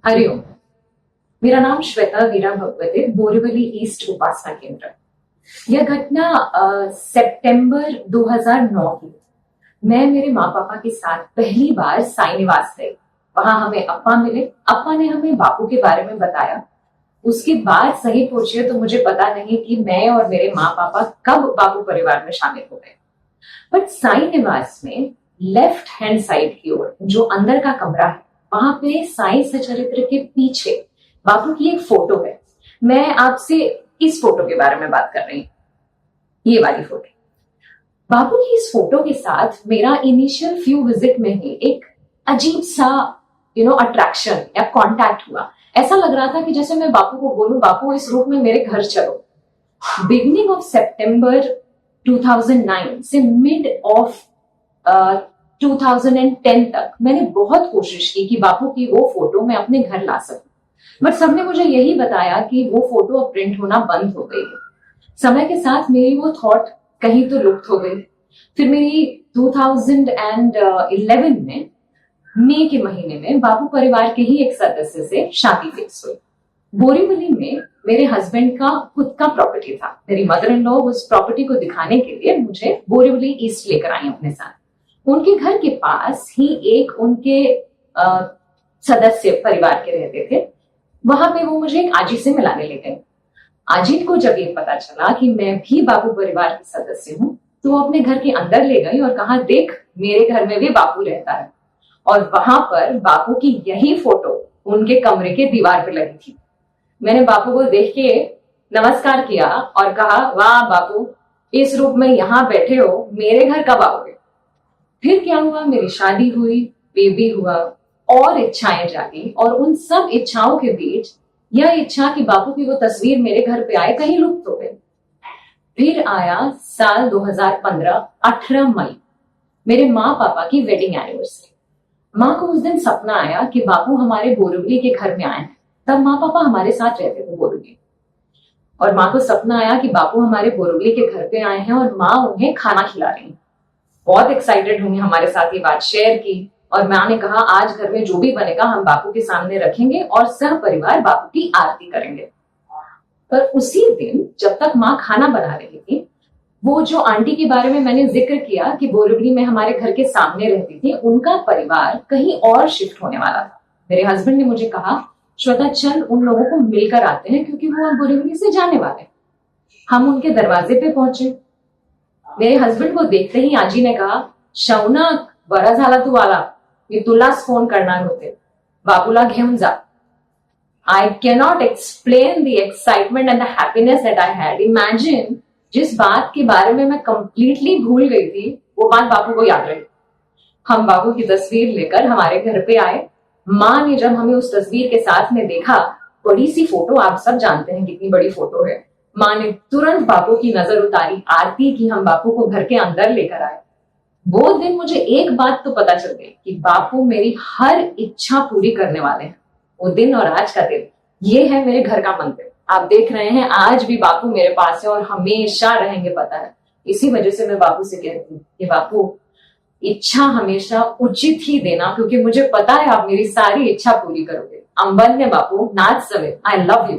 हरिओम। मेरा नाम श्वेता वीरा भगवते, बोरीवली ईस्ट उपासना केंद्र। यह घटना सितंबर 2009 की। मैं मेरे माँ पापा के साथ पहली बार साई निवास गई। वहां हमें अप्पा मिले। अप्पा ने हमें बापू के बारे में बताया। उसके बाद सही पूछिए तो मुझे पता नहीं कि मैं और मेरे माँ पापा कब बापू परिवार में शामिल हो गए। बट साई निवास में लेफ्ट हैंड साइड की ओर जो अंदर का कमरा है, वहां पे साई सचरित्र के पीछे बापू की एक फोटो है। मैं आपसे इस फोटो के बारे में बात कर रही हूँ। ये वाली फोटो। बापू की इस फोटो के साथ मेरा इनिशियल फ्यू विजिट में ही एक अजीब सा अट्रैक्शन या कांटेक्ट हुआ। ऐसा लग रहा था कि जैसे मैं बापू को बोलूं, बापू इस रूप में मेरे घर चलो। बिगनिंग ऑफ सितंबर 2009 से मिड ऑफ 2010 तक मैंने बहुत कोशिश की कि बापू की वो फोटो मैं अपने घर ला सकूं। बट सबने मुझे यही बताया कि वो फोटो अब प्रिंट होना बंद हो गई है। समय के साथ मेरी वो थॉट कहीं तो लुप्त हो गई। फिर मेरी 2011 में मई के महीने में बापू परिवार के ही एक सदस्य से शादी फिक्स हुई। बोरीवली में मेरे हस्बैंड का खुद का प्रॉपर्टी था। मेरी मदर इन लॉ उस प्रॉपर्टी को दिखाने के लिए मुझे बोरीवली ईस्ट लेकर आई अपने साथ। उनके घर के पास ही एक उनके सदस्य परिवार के रहते थे। वहां पे वो मुझे एक आजी से मिलाने ले गए। आजी को जब ये पता चला कि मैं भी बापू परिवार की सदस्य हूँ, तो वो अपने घर के अंदर ले गई और कहा, देख मेरे घर में भी बापू रहता है। और वहां पर बापू की यही फोटो उनके कमरे के दीवार पर लगी थी। मैंने बापू को देख के नमस्कार किया और कहा, वाह बापू, इस रूप में यहाँ बैठे हो, मेरे घर कब आओगे? फिर क्या हुआ, मेरी शादी हुई, बेबी हुआ और इच्छाएं जागी। और उन सब इच्छाओं के बीच यह इच्छा कि बापू की वो तस्वीर मेरे घर पे आए कहीं लुप्त हो गई। फिर आया साल 2015, 18 मई, मेरे माँ पापा की वेडिंग एनिवर्सरी। माँ को उस दिन सपना आया कि बापू हमारे बोरीवली के घर में आए हैं। तब माँ पापा हमारे साथ रहते थे बोरीवली। और माँ को सपना आया कि बापू हमारे बोरीवली के घर पे आए हैं और माँ उन्हें खाना खिला रही है। बहुत एक्साइटेड हुई, हमारे साथ ये बात शेयर की। और माँ ने कहा, आज घर में जो भी बनेगा हम बापू के सामने रखेंगे और सह परिवार बापू की आरती करेंगे। पर उसी दिन जब तक माँ खाना बना रही थी, वो जो आंटी के बारे में मैंने जिक्र किया कि बोरीवली में हमारे घर के सामने रहती थी, उनका परिवार कहीं और शिफ्ट होने वाला था। मेरे हस्बैंड ने मुझे कहा, श्वेता चल उन लोगों को मिलकर आते हैं क्योंकि वो अब बोरीवली से जाने वाले। हम उनके दरवाजे पे पहुंचे। मेरे हस्बैंड को देखते ही आजी ने कहा, शौनक बरा झाला तू आला, मी तुलाच फोन करणार होते, बापूला घेऊन जा। I cannot explain the excitement and the happiness that I had. Imagine, जिस बात के बारे में मैं कंप्लीटली भूल गई थी, वो बात बापू को याद रही। हम बापू की तस्वीर लेकर हमारे घर पे आए। माँ ने जब हमें उस तस्वीर के साथ में देखा, बड़ी सी फोटो, आप सब जानते हैं कितनी बड़ी फोटो है, माँ ने तुरंत बापू की नजर उतारी, आरती की, हम बापू को घर के अंदर लेकर आए। वो दिन मुझे एक बात तो पता चल गई कि बापू मेरी हर इच्छा पूरी करने वाले हैं। वो दिन और आज का दिन, ये है मेरे घर का मंदिर। आप देख रहे हैं आज भी बापू मेरे पास है और हमेशा रहेंगे, पता है। इसी वजह से मैं बापू से कहती हूँ कि बापू, इच्छा हमेशा उचित ही देना, क्योंकि मुझे पता है आप मेरी सारी इच्छा पूरी करोगे। अंबन्य बापू, नाथ सवे, आई लव यू।